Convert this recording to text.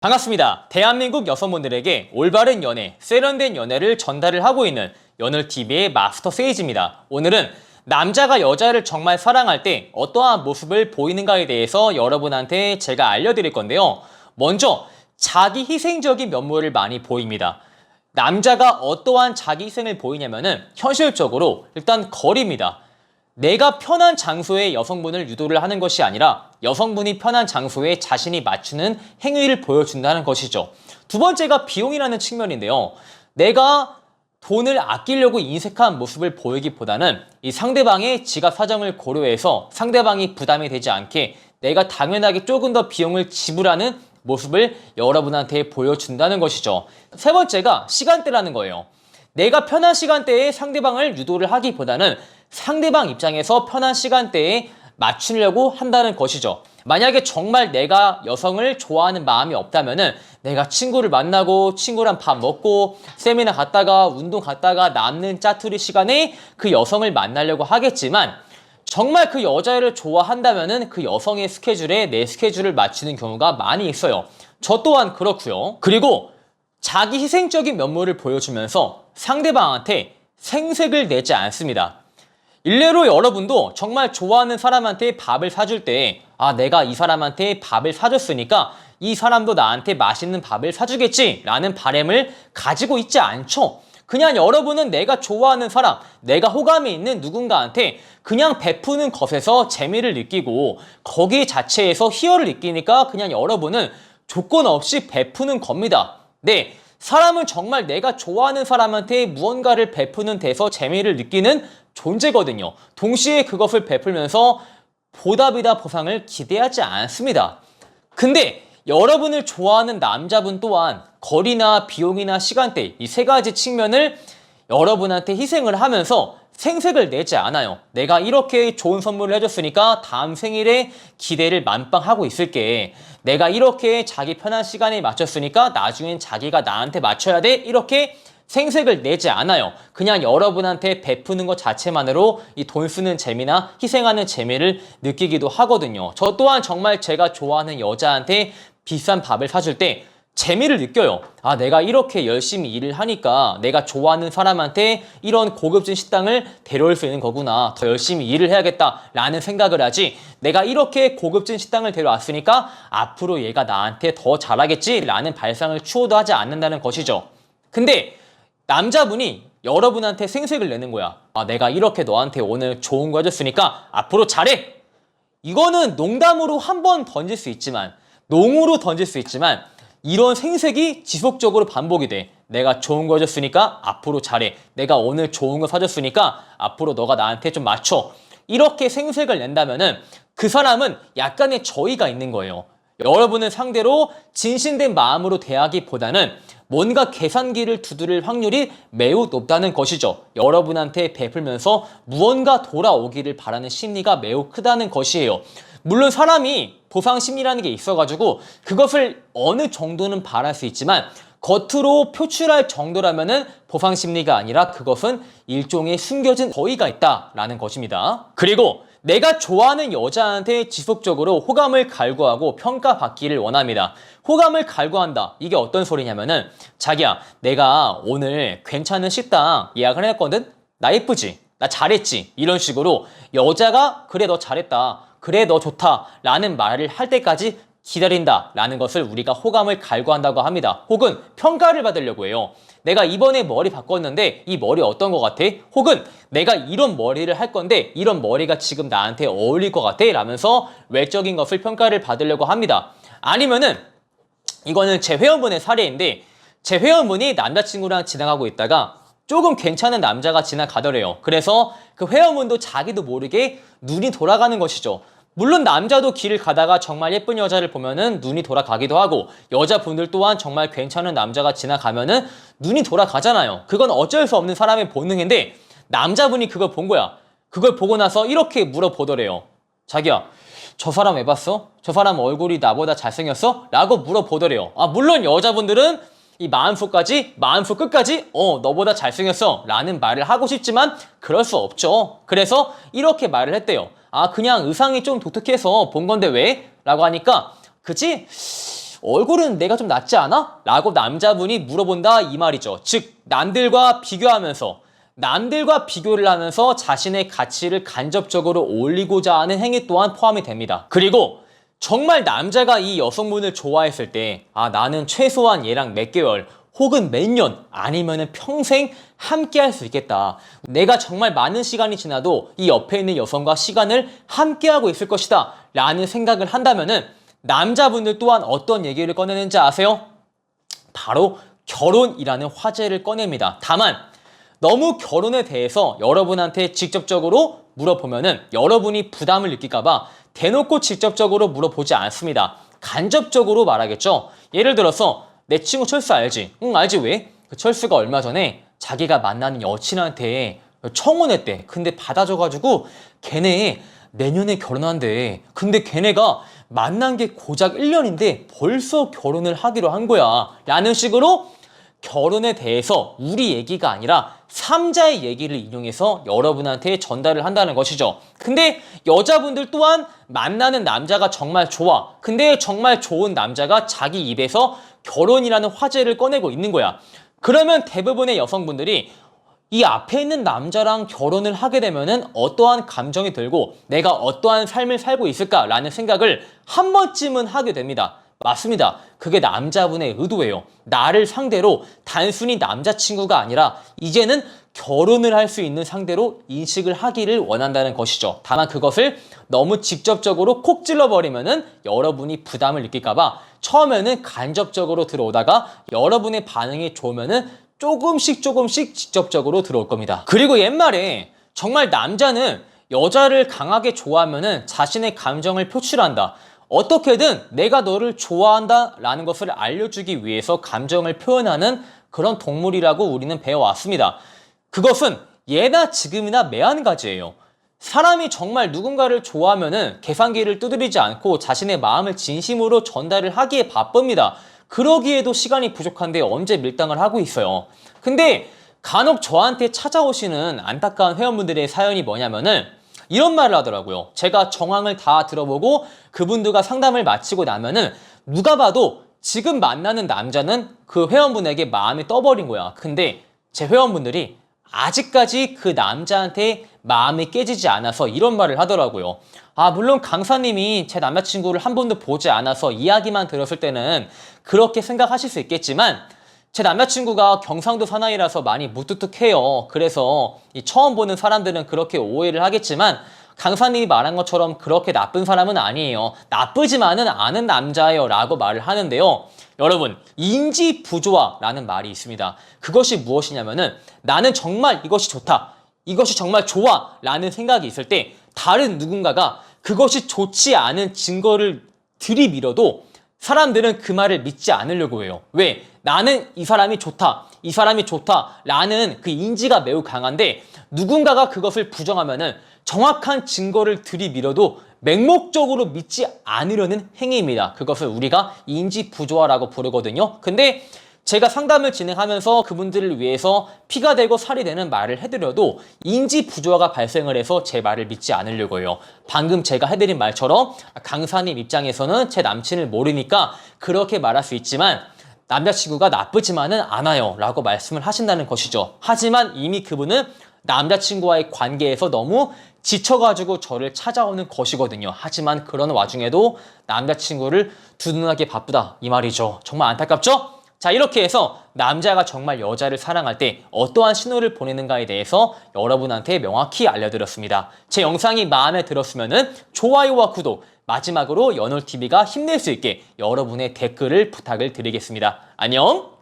반갑습니다. 대한민국 여성분들에게 올바른 연애, 세련된 연애를 전달을 하고 있는 연월TV의 마스터 세이지입니다. 오늘은 남자가 여자를 정말 사랑할 때 어떠한 모습을 보이는가에 대해서 여러분한테 제가 알려드릴 건데요. 먼저 자기 희생적인 면모를 많이 보입니다. 남자가 어떠한 자기 희생을 보이냐면은 현실적으로 일단 거리입니다. 내가 편한 장소에 여성분을 유도를 하는 것이 아니라 여성분이 편한 장소에 자신이 맞추는 행위를 보여준다는 것이죠. 두 번째가 비용이라는 측면인데요. 내가 돈을 아끼려고 인색한 모습을 보이기보다는 이 상대방의 지갑 사정을 고려해서 상대방이 부담이 되지 않게 내가 당연하게 조금 더 비용을 지불하는 모습을 여러분한테 보여준다는 것이죠. 세 번째가 시간대라는 거예요. 내가 편한 시간대에 상대방을 유도를 하기보다는 상대방 입장에서 편한 시간대에 맞추려고 한다는 것이죠. 만약에 정말 내가 여성을 좋아하는 마음이 없다면은 내가 친구를 만나고 친구랑 밥 먹고 세미나 갔다가 운동 갔다가 남는 짜투리 시간에 그 여성을 만나려고 하겠지만 정말 그 여자를 좋아한다면은 그 여성의 스케줄에 내 스케줄을 맞추는 경우가 많이 있어요. 저 또한 그렇고요. 그리고 자기 희생적인 면모를 보여주면서 상대방한테 생색을 내지 않습니다. 일례로 여러분도 정말 좋아하는 사람한테 밥을 사줄 때 내가 이 사람한테 밥을 사줬으니까 이 사람도 나한테 맛있는 밥을 사주겠지 라는 바람을 가지고 있지 않죠. 그냥 여러분은 내가 좋아하는 사람, 내가 호감이 있는 누군가한테 그냥 베푸는 것에서 재미를 느끼고 거기 자체에서 희열을 느끼니까 그냥 여러분은 조건 없이 베푸는 겁니다. 네, 사람은 정말 내가 좋아하는 사람한테 무언가를 베푸는 데서 재미를 느끼는 존재거든요. 동시에 그것을 베풀면서 보답이다 보상을 기대하지 않습니다. 근데 여러분을 좋아하는 남자분 또한 거리나 비용이나 시간대 이 세 가지 측면을 여러분한테 희생을 하면서 생색을 내지 않아요. 내가 이렇게 좋은 선물을 해줬으니까 다음 생일에 기대를 만빵하고 있을게. 내가 이렇게 자기 편한 시간에 맞췄으니까 나중엔 자기가 나한테 맞춰야 돼. 이렇게 생색을 내지 않아요. 그냥 여러분한테 베푸는 것 자체만으로 이 돈 쓰는 재미나 희생하는 재미를 느끼기도 하거든요. 저 또한 정말 제가 좋아하는 여자한테 비싼 밥을 사줄 때 재미를 느껴요. 내가 이렇게 열심히 일을 하니까 내가 좋아하는 사람한테 이런 고급진 식당을 데려올 수 있는 거구나. 더 열심히 일을 해야겠다라는 생각을 하지. 내가 이렇게 고급진 식당을 데려왔으니까 앞으로 얘가 나한테 더 잘하겠지라는 발상을 추호도 하지 않는다는 것이죠. 근데 남자분이 여러분한테 생색을 내는 거야. 내가 이렇게 너한테 오늘 좋은 거 해줬으니까 앞으로 잘해! 이거는 농담으로 한 번 던질 수 있지만 농으로 던질 수 있지만 이런 생색이 지속적으로 반복이 돼. 내가 좋은 거 해줬으니까 앞으로 잘해. 내가 오늘 좋은 거 사줬으니까 앞으로 너가 나한테 좀 맞춰. 이렇게 생색을 낸다면은 그 사람은 약간의 저의가 있는 거예요. 여러분을 상대로 진심된 마음으로 대하기보다는 뭔가 계산기를 두드릴 확률이 매우 높다는 것이죠. 여러분한테 베풀면서 무언가 돌아오기를 바라는 심리가 매우 크다는 것이에요. 물론 사람이 보상심리라는 게 있어가지고 그것을 어느 정도는 바랄 수 있지만 겉으로 표출할 정도라면은 보상심리가 아니라 그것은 일종의 숨겨진 저의가 있다라는 것입니다. 그리고 내가 좋아하는 여자한테 지속적으로 호감을 갈구하고 평가받기를 원합니다. 호감을 갈구한다. 이게 어떤 소리냐면은 자기야, 내가 오늘 괜찮은 식당 예약을 했거든? 나 예쁘지? 나 잘했지? 이런 식으로 여자가 그래 너 잘했다. 그래 너 좋다. 라는 말을 할 때까지 기다린다 라는 것을 우리가 호감을 갈구한다고 합니다. 혹은 평가를 받으려고 해요. 내가 이번에 머리 바꿨는데 이 머리 어떤 것 같아? 혹은 내가 이런 머리를 할 건데 이런 머리가 지금 나한테 어울릴 것 같아? 라면서 외적인 것을 평가를 받으려고 합니다. 아니면은 이거는 제 회원분의 사례인데 제 회원분이 남자친구랑 지나가고 있다가 조금 괜찮은 남자가 지나가더래요. 그래서 그 회원분도 자기도 모르게 눈이 돌아가는 것이죠. 물론 남자도 길을 가다가 정말 예쁜 여자를 보면은 눈이 돌아가기도 하고 여자분들 또한 정말 괜찮은 남자가 지나가면은 눈이 돌아가잖아요. 그건 어쩔 수 없는 사람의 본능인데 남자분이 그걸 본 거야. 그걸 보고 나서 이렇게 물어보더래요. 자기야, 저 사람 왜 봤어? 저 사람 얼굴이 나보다 잘생겼어? 라고 물어보더래요. 물론 여자분들은 이 마음속 끝까지 너보다 잘생겼어 라는 말을 하고 싶지만 그럴 수 없죠. 그래서 이렇게 말을 했대요. 그냥 의상이 좀 독특해서 본 건데 왜? 라고 하니까 그치? 얼굴은 내가 좀 낫지 않아? 라고 남자분이 물어본다 이 말이죠. 즉 남들과 비교를 하면서 자신의 가치를 간접적으로 올리고자 하는 행위 또한 포함이 됩니다. 그리고 정말 남자가 이 여성분을 좋아했을 때 나는 최소한 얘랑 몇 개월 혹은 몇 년 아니면은 평생 함께 할 수 있겠다. 내가 정말 많은 시간이 지나도 이 옆에 있는 여성과 시간을 함께 하고 있을 것이다 라는 생각을 한다면은 남자분들 또한 어떤 얘기를 꺼내는지 아세요? 바로 결혼이라는 화제를 꺼냅니다. 다만 너무 결혼에 대해서 여러분한테 직접적으로 물어보면은 여러분이 부담을 느낄까봐 대놓고 직접적으로 물어보지 않습니다. 간접적으로 말하겠죠. 예를 들어서 내 친구 철수 알지? 응, 알지. 왜? 그 철수가 얼마 전에 자기가 만나는 여친한테 청혼했대. 근데 받아줘가지고 걔네 내년에 결혼한대. 근데 걔네가 만난 게 고작 1년인데 벌써 결혼을 하기로 한 거야. 라는 식으로 결혼에 대해서 우리 얘기가 아니라 3자의 얘기를 인용해서 여러분한테 전달을 한다는 것이죠. 근데 여자분들 또한 만나는 남자가 정말 좋아. 근데 정말 좋은 남자가 자기 입에서 결혼이라는 화제를 꺼내고 있는 거야. 그러면 대부분의 여성분들이 이 앞에 있는 남자랑 결혼을 하게 되면은 어떠한 감정이 들고 내가 어떠한 삶을 살고 있을까라는 생각을 한 번쯤은 하게 됩니다. 맞습니다. 그게 남자분의 의도예요. 나를 상대로 단순히 남자친구가 아니라 이제는 결혼을 할 수 있는 상대로 인식을 하기를 원한다는 것이죠. 다만 그것을 너무 직접적으로 콕 찔러버리면은 여러분이 부담을 느낄까봐 처음에는 간접적으로 들어오다가 여러분의 반응이 좋으면은 조금씩 직접적으로 들어올 겁니다. 그리고 옛말에 정말 남자는 여자를 강하게 좋아하면은 자신의 감정을 표출한다. 어떻게든 내가 너를 좋아한다 라는 것을 알려주기 위해서 감정을 표현하는 그런 동물이라고 우리는 배워왔습니다. 그것은 예나 지금이나 매한가지예요. 사람이 정말 누군가를 좋아하면은 계산기를 두드리지 않고 자신의 마음을 진심으로 전달을 하기에 바쁩니다. 그러기에도 시간이 부족한데 언제 밀당을 하고 있어요. 근데 간혹 저한테 찾아오시는 안타까운 회원분들의 사연이 뭐냐면은 이런 말을 하더라고요. 제가 정황을 다 들어보고 그분들과 상담을 마치고 나면은 누가 봐도 지금 만나는 남자는 그 회원분에게 마음이 떠버린 거야. 근데 제 회원분들이 아직까지 그 남자한테 마음이 깨지지 않아서 이런 말을 하더라고요. 물론 강사님이 제 남자친구를 한 번도 보지 않아서 이야기만 들었을 때는 그렇게 생각하실 수 있겠지만 제 남자친구가 경상도 사나이라서 많이 무뚝뚝해요. 그래서 처음 보는 사람들은 그렇게 오해를 하겠지만 강사님이 말한 것처럼 그렇게 나쁜 사람은 아니에요. 나쁘지만은 않은 남자예요 라고 말을 하는데요. 여러분, 인지 부조화라는 말이 있습니다. 그것이 무엇이냐면은 나는 정말 이것이 좋다. 이것이 정말 좋아 라는 생각이 있을 때 다른 누군가가 그것이 좋지 않은 증거를 들이밀어도 사람들은 그 말을 믿지 않으려고 해요. 왜? 나는 이 사람이 좋다. 이 사람이 좋다. 라는 그 인지가 매우 강한데 누군가가 그것을 부정하면은 정확한 증거를 들이밀어도 맹목적으로 믿지 않으려는 행위입니다. 그것을 우리가 인지 부조화라고 부르거든요. 근데 제가 상담을 진행하면서 그분들을 위해서 피가 되고 살이 되는 말을 해드려도 인지 부조화가 발생을 해서 제 말을 믿지 않으려고 해요. 방금 제가 해드린 말처럼 강사님 입장에서는 제 남친을 모르니까 그렇게 말할 수 있지만 남자친구가 나쁘지만은 않아요 라고 말씀을 하신다는 것이죠. 하지만 이미 그분은 남자친구와의 관계에서 너무 지쳐가지고 저를 찾아오는 것이거든요. 하지만 그런 와중에도 남자친구를 두둔하게 바쁘다 이 말이죠. 정말 안타깝죠? 자, 이렇게 해서 남자가 정말 여자를 사랑할 때 어떠한 신호를 보내는가에 대해서 여러분한테 명확히 알려드렸습니다. 제 영상이 마음에 들었으면 좋아요와 구독, 마지막으로 연월TV가 힘낼 수 있게 여러분의 댓글을 부탁을 드리겠습니다. 안녕!